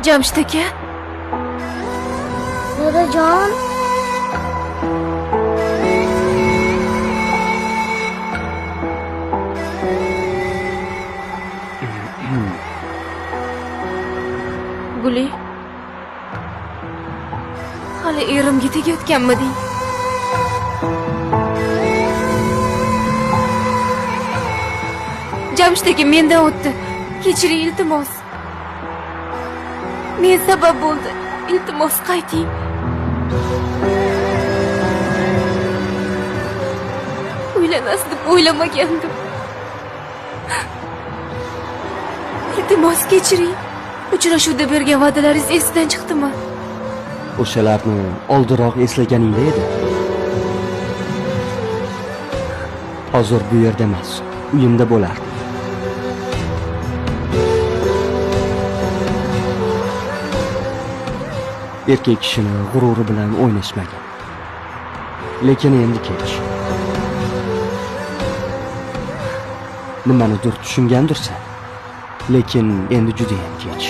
Jamshid aka. Dadajon. Guli. Hali erimga tegayotganmiding? Jamshid aka mendan o'tdi. Kechiring iltimos. Men sabab bo'ldi. Iltimos qayting. Uylanasiz deb o'ylamagandim. Iltimos kechiring. Uchrashuvda bergan va'dalaringiz esidan chiqdimi? O'shalarni oldinroq eslaganingda edi. Hozir bu yerda emas, uyimda bo'lardi. Erkak kishini g'ururi bilan o'ynashmagan. Lekin endi kech. Nimanidir tushungandirsan, lekin endi juda ham kech.